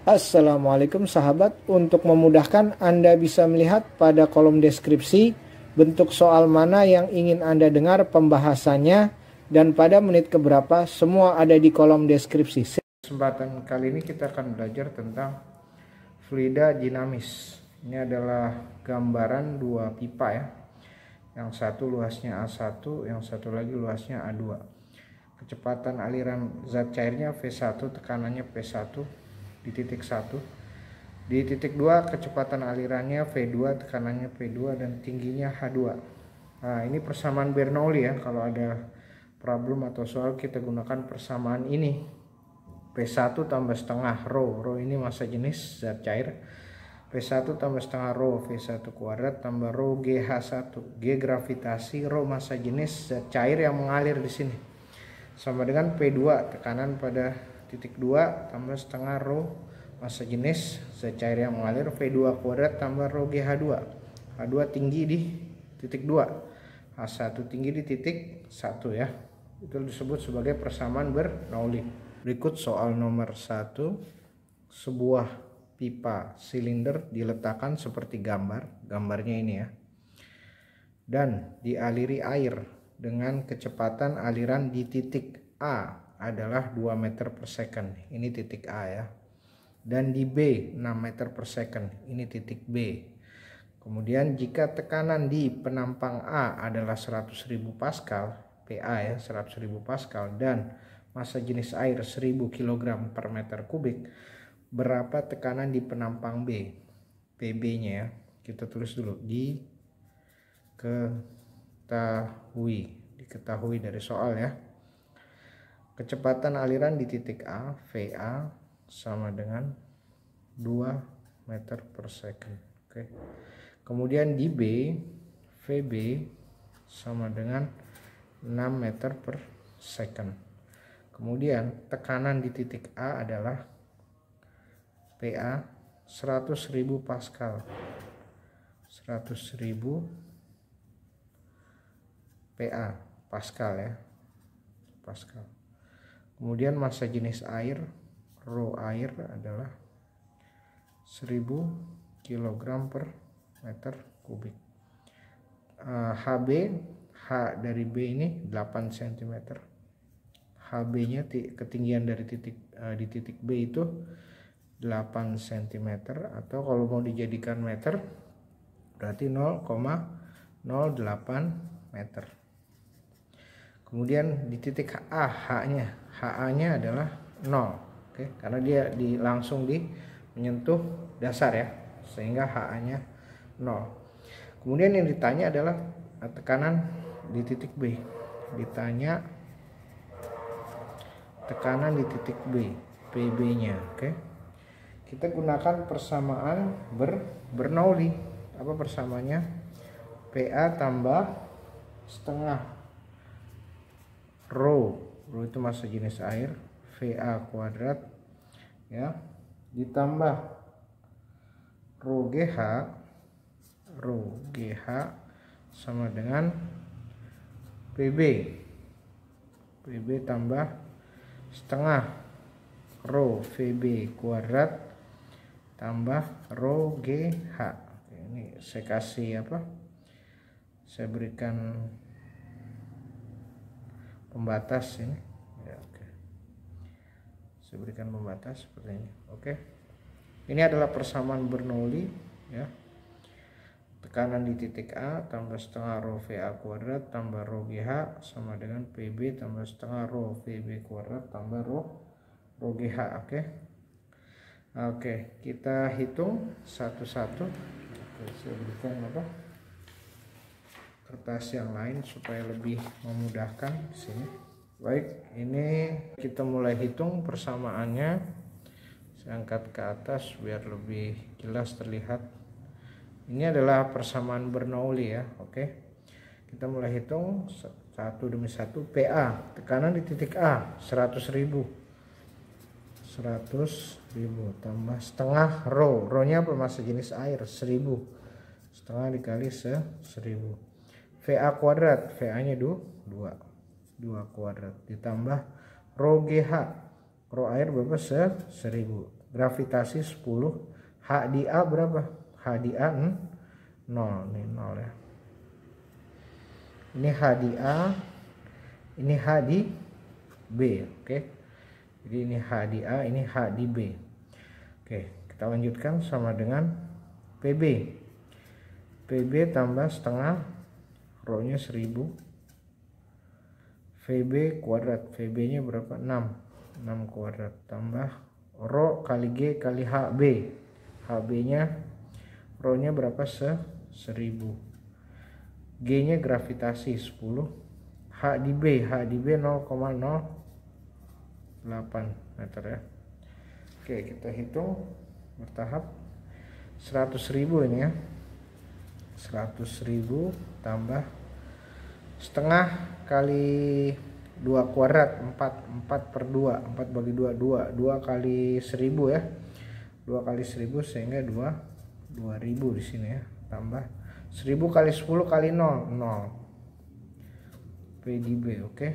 Assalamualaikum sahabat, untuk memudahkan Anda bisa melihat pada kolom deskripsi bentuk soal mana yang ingin Anda dengar pembahasannya dan pada menit keberapa, semua ada di kolom deskripsi. Kesempatan kali ini kita akan belajar tentang fluida dinamis. Ini adalah gambaran dua pipa ya. Yang satu luasnya A1, yang satu lagi luasnya A2. Kecepatan aliran zat cairnya V1, tekanannya P1 di titik 1. Di titik 2 kecepatan alirannya V2, tekanannya P2 dan tingginya H2. Nah, ini persamaan Bernoulli ya. Kalau ada problem atau soal kita gunakan persamaan ini. P1 tambah setengah rho ini massa jenis zat cair. P1 tambah setengah rho V1 kuadrat tambah rho GH1, G gravitasi, rho massa jenis zat cair yang mengalir di sini. Sama dengan P2, tekanan pada titik 2 tambah setengah rho massa jenis zat cair yang mengalir, V2 kuadrat tambah rho GH2. H2 tinggi di titik 2, H1 tinggi di titik 1 ya. Itu disebut sebagai persamaan Bernoulli. Berikut soal nomor 1. Sebuah pipa silinder diletakkan seperti gambarnya ini ya, dan dialiri air dengan kecepatan aliran di titik A adalah 2 meter per second. Ini titik A ya. Dan di B 6 meter per second. Ini titik B. Kemudian jika tekanan di penampang A adalah 100.000 Pascal, PA ya, 100.000 Pascal, dan massa jenis air 1000 kg per meter kubik, berapa tekanan di penampang B? PB-nya ya. Kita tulis dulu. Diketahui dari soal ya. Kecepatan aliran di titik A, VA, sama dengan 2 meter per second. Oke. Kemudian di B, VB sama dengan 6 meter per second. Kemudian tekanan di titik A adalah PA 100.000 Pascal. 100.000 PA Pascal ya. Pascal. Kemudian massa jenis air, rho air adalah 1000 kg per meter kubik. HB, H dari B ini 8 cm. HB-nya ketinggian dari di titik B itu 8 cm, atau kalau mau dijadikan meter berarti 0,08 meter. Kemudian di titik A, HA-nya adalah 0. Oke, karena dia langsung menyentuh dasar ya, sehingga HA-nya 0. Kemudian yang ditanya adalah tekanan di titik B. Ditanya tekanan di titik B, PB-nya. Oke. Kita gunakan persamaan Bernoulli. Apa persamaannya? PA tambah setengah rho itu massa jenis air, VA kuadrat ya, ditambah rho GH sama dengan PB tambah setengah rho VB kuadrat tambah rho GH. Ini saya kasih apa? Saya berikan pembatas ini ya, oke. Saya berikan pembatas seperti ini. Oke. Ini adalah persamaan Bernoulli ya. Tekanan di titik A tambah setengah rho VA kuadrat tambah rho GH sama dengan PB tambah setengah rho VB kuadrat tambah rho GH. Oke, kita hitung satu-satu. Saya berikan kertas yang lain supaya lebih memudahkan di sini. Baik, ini kita mulai hitung persamaannya. Saya angkat ke atas biar lebih jelas terlihat. Ini adalah persamaan Bernoulli ya. Oke. Kita mulai hitung satu demi satu. PA, tekanan di titik A 100.000 tambah setengah rho-nya apa? Massa jenis air 1000, setengah dikali 1000. VA kuadrat, VA-nya 2 kuadrat ditambah rho GH, rho air berapa? 1000 gravitasi 10. H di A berapa? H di A 0, ini 0 ya. Ini H di A, ini H di B, oke. Jadi ini H di A, ini H di B. Oke, kita lanjutkan sama dengan PB. PB tambah setengah, rho-nya 1000. VB kuadrat, VB-nya berapa? 6 kuadrat tambah rho kali G kali HB. HB-nya, rho-nya berapa? 1000. G-nya gravitasi 10. H di B 0,08 meter ya. Oke, kita hitung bertahap. 100.000 ini ya. 100.000 tambah setengah kali 2 kuadrat, 4 per 2, 4 bagi 2, 2 kali 1000 ya. 2 kali 1000 sehingga 2000 di sini ya. Tambah 1000 kali 10 kali 0, 0. P di B, oke.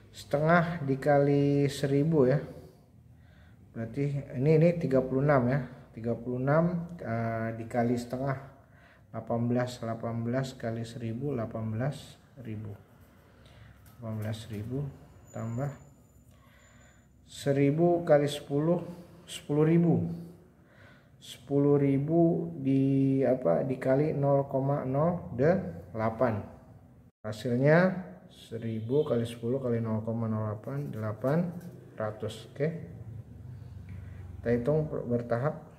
Setengah dikali 1000 ya. Berarti ini 36 ya. 36 dikali setengah, 18 kali 1000, 18.000 tambah 1000 kali 10, 10.000. 10.000 dikali 0,08. Hasilnya 1000 kali 10 kali 0,08, 800. Oke. Kita hitung bertahap.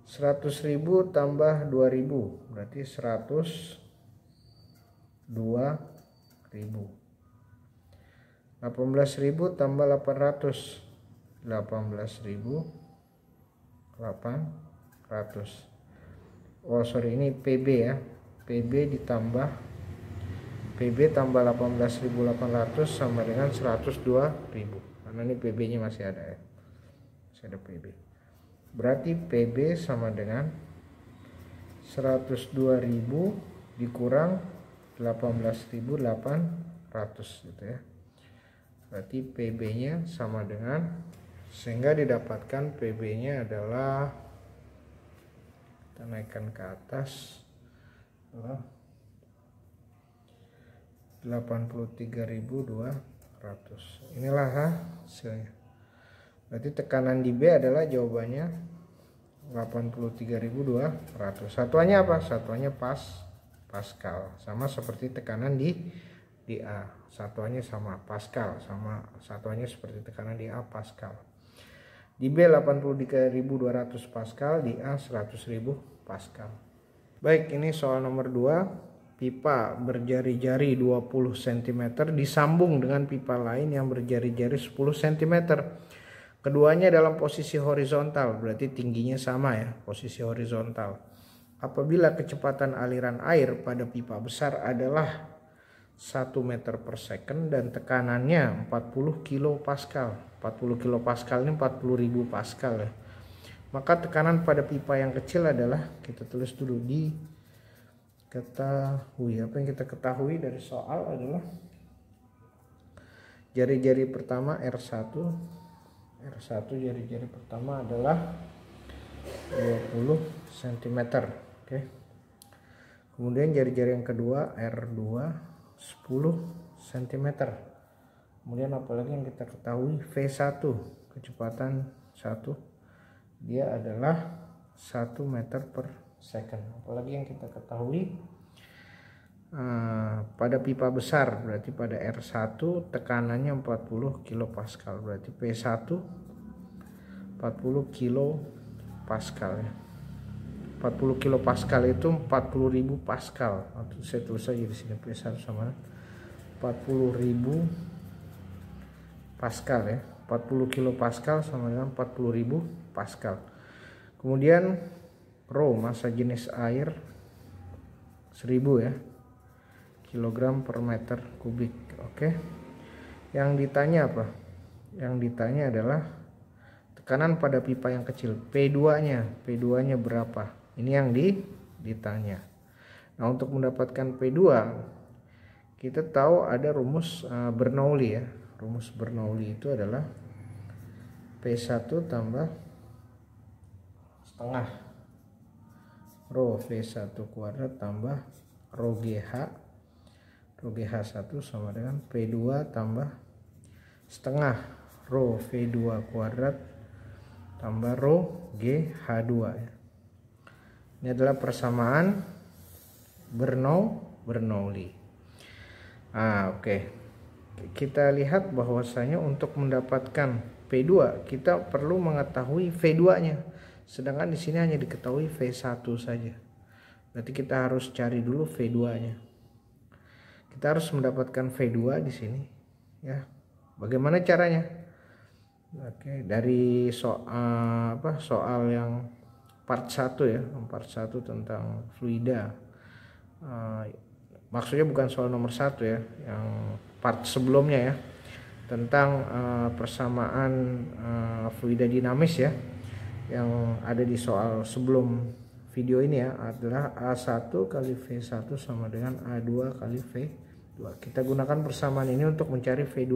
100.000 tambah 2000 berarti 102.000. 18.000 tambah 800, 18.800. Oh sorry, ini PB ya. PB tambah 18.800 sama dengan 102.000. Karena ini PB nya masih ada ya. Masih ada PB. Berarti PB sama dengan 102.000 dikurang 18.800 gitu ya. Berarti PB nya sama dengan, sehingga didapatkan PB nya adalah, kita naikkan ke atas, 83.200. Inilah hasilnya. Berarti tekanan di B adalah jawabannya 83.200. Satuannya apa? Satuannya Pascal. Sama seperti tekanan di A. Satuannya sama Pascal, sama satuannya seperti tekanan di A, Pascal. Di B 83.200 Pascal, di A 100.000 Pascal. Baik, ini soal nomor 2. Pipa berjari-jari 20 cm disambung dengan pipa lain yang berjari-jari 10 cm. Keduanya dalam posisi horizontal, berarti tingginya sama ya, posisi horizontal. Apabila kecepatan aliran air pada pipa besar adalah 1 meter per second dan tekanannya 40 kilopascal. 40 kilopascal ini 40.000 pascal ya. Maka tekanan pada pipa yang kecil adalah, kita tulis dulu, diketahui. Apa yang kita ketahui dari soal adalah jari-jari pertama R1 jari-jari pertama adalah 20 cm. Oke. Kemudian jari-jari yang kedua R2 10 cm. Kemudian apalagi yang kita ketahui, V1 kecepatan 1 dia adalah 1 meter per second. Apalagi yang kita ketahui, pada pipa besar berarti pada R1 tekanannya 40 kilopascal, berarti P1 40 kilopascal ya. 40 kilopascal itu 40.000 pascal. Atau saya tulis saja di sini P1 sama 40.000 pascal ya. 40 kilopascal sama dengan 40.000 pascal. Kemudian rho, massa jenis air 1000 ya, kilogram per meter kubik. Oke. Yang ditanya apa? Yang ditanya adalah tekanan pada pipa yang kecil, P2 nya berapa? Ini yang ditanya. Nah, untuk mendapatkan P2 kita tahu ada rumus Bernoulli ya. Rumus Bernoulli itu adalah V1 tambah setengah rho V1 kuadrat tambah rho GH1 sama dengan V2 tambah setengah rho V2 kuadrat tambah rho GH2 ya. Ini adalah persamaan Bernoulli. Oke. Kita lihat bahwasanya untuk mendapatkan V2 kita perlu mengetahui V2-nya. Sedangkan di sini hanya diketahui V1 saja. Berarti kita harus cari dulu V2-nya. Kita harus mendapatkan V2 di sini ya. Bagaimana caranya? Oke, dari soal yang part 1 ya, part 1 tentang fluida. Maksudnya bukan soal nomor 1 ya, yang part sebelumnya ya, tentang persamaan fluida dinamis ya, yang ada di soal sebelum video ini ya, adalah A1 kali V1 sama dengan A2 kali V2. Kita gunakan persamaan ini untuk mencari V2.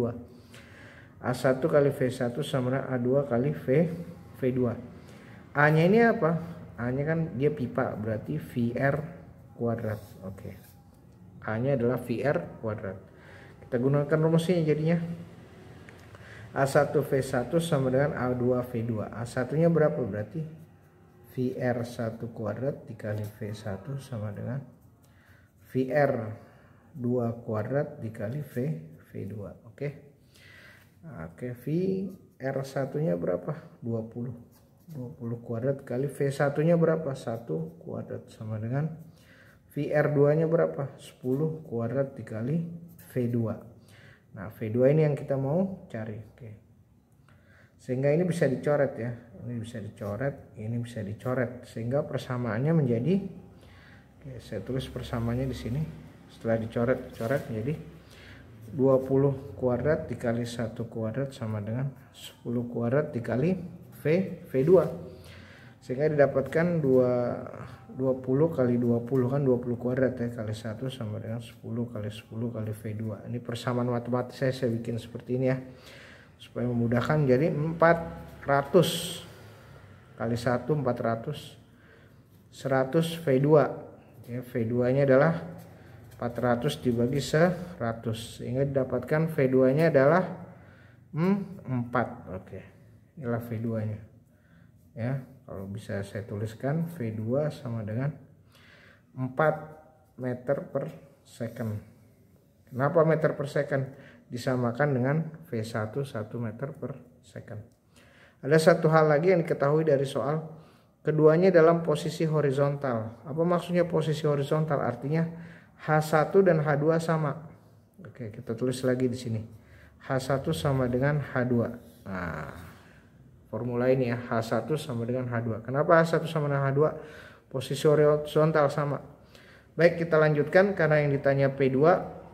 A1 kali V1 sama dengan A2 kali V2. A nya ini apa? A nya kan dia pipa, berarti VR kuadrat. Oke. A nya adalah VR kuadrat. Kita gunakan rumusnya jadinya. A1 V1 sama dengan A2 V2. A1 nya berapa? Berarti VR1 kuadrat dikali V1 sama dengan VR2 kuadrat dikali V2. Oke. Oke, VR1 nya berapa? 20 kuadrat kali V1 nya berapa? 1 kuadrat sama dengan VR2 nya berapa? 10 kuadrat dikali V2. Nah, V2 ini yang kita mau cari. Oke. Sehingga ini bisa dicoret ya. Ini bisa dicoret, ini bisa dicoret, sehingga persamaannya menjadi, oke, saya tulis persamaannya di sini. Setelah dicoret menjadi 20 kuadrat dikali 1 kuadrat sama dengan 10 kuadrat dikali V2, sehingga didapatkan 20 kali 20 kan 20 kuadrat ya, kali 1 sama dengan 10 kali 10 kali V2. Ini persamaan matematis saya bikin seperti ini ya, supaya memudahkan. Jadi 400 kali 1 400, 100 V2 ya, V2 nya adalah 400 dibagi 100, sehingga didapatkan V2 nya adalah 4. Oke, inilah V2 nya ya. Kalau bisa saya tuliskan, V2 sama dengan 4 meter per second. Kenapa meter per second? Disamakan dengan V1 1 meter per second. Ada satu hal lagi yang diketahui dari soal, keduanya dalam posisi horizontal. Apa maksudnya posisi horizontal? Artinya H1 dan H2 sama. Oke, kita tulis lagi di sini. H1 sama dengan H2. Nah, formula ini ya, H1 sama dengan H2. Kenapa H1 sama dengan H2? Posisi horizontal sama. Baik, kita lanjutkan. Karena yang ditanya P2,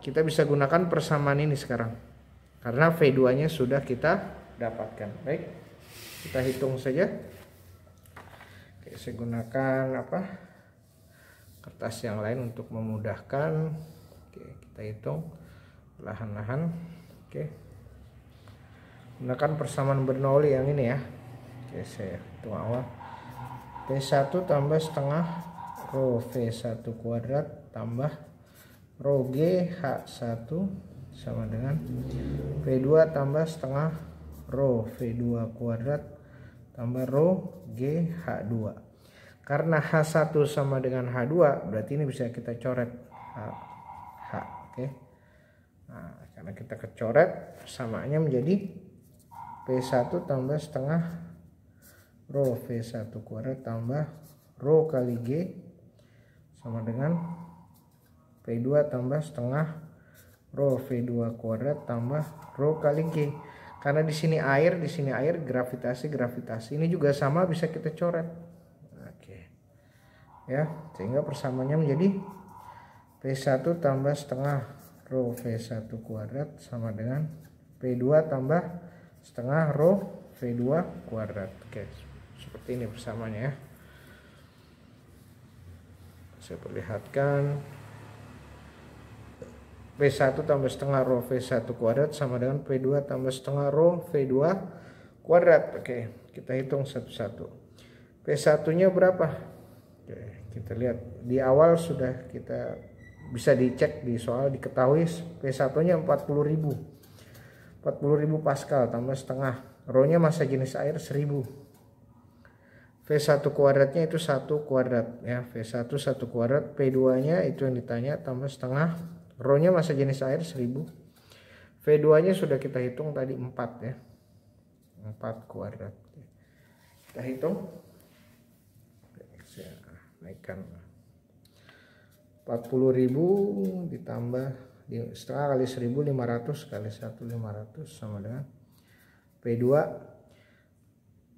kita bisa gunakan persamaan ini sekarang. Karena V2 nya sudah kita dapatkan. Baik, kita hitung saja. Oke, saya gunakan kertas yang lain untuk memudahkan. Oke, kita hitung perlahan-lahan. Oke, gunakan persamaan Bernoulli yang ini ya. Oke, saya hitung awal. V1 tambah setengah rho V1 kuadrat tambah rho GH1 sama dengan V2 tambah setengah rho V2 kuadrat tambah rho GH2. Karena H1 sama dengan H2, berarti ini bisa kita coret H. Oke. Nah, karena kita kecoret, samaannya menjadi P1 tambah setengah rho V1 kuadrat tambah rho kali G sama dengan P2 tambah setengah rho V2 kuadrat tambah rho kali G. Karena di sini air, gravitasi. Ini juga sama, bisa kita coret. Ya, sehingga persamaannya menjadi P1 tambah setengah rho V1 kuadrat sama dengan P2 tambah setengah rho V2 kuadrat. Oke, seperti ini persamaannya ya. Saya perlihatkan. P1 tambah setengah rho V1 kuadrat sama dengan P2 tambah setengah rho V2 kuadrat. Oke, kita hitung satu-satu. P1 nya berapa? Oke, kita lihat di awal sudah kita bisa dicek di soal, diketahui P1 nya 40.000 Pascal tambah setengah, rho nya massa jenis air 1000. V1 kuadratnya itu 1 kuadrat ya, V1 1 kuadrat, P2 nya itu yang ditanya tambah setengah, rho nya massa jenis air 1000. V2 nya sudah kita hitung tadi 4 ya, 4 kuadrat. Kita hitung, saya naikkan 40.000 ditambah setengah kali 1.500 kali 1.500 sama dengan P2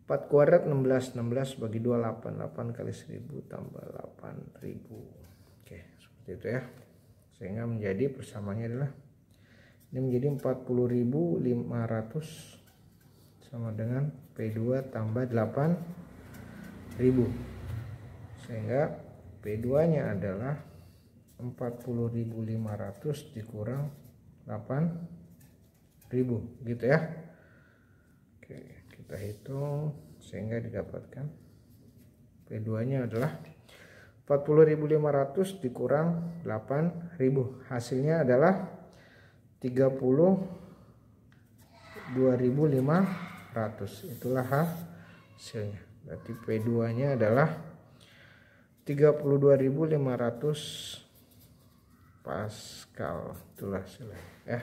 4 kuadrat 16 bagi 2 8 kali 1000 tambah 8.000. Oke, seperti itu ya. Sehingga menjadi persamaannya adalah ini menjadi 40.500 sama dengan P2 tambah 8.000. Sehingga P2 nya adalah 40.500 dikurang 8.000 gitu ya. Oke, kita hitung sehingga didapatkan P2 nya adalah 40.500 dikurang 8.000, hasilnya adalah 32.500. Itulah hasilnya. Berarti P2 nya adalah 32.500 Pascal. Itulah hasilnya ya.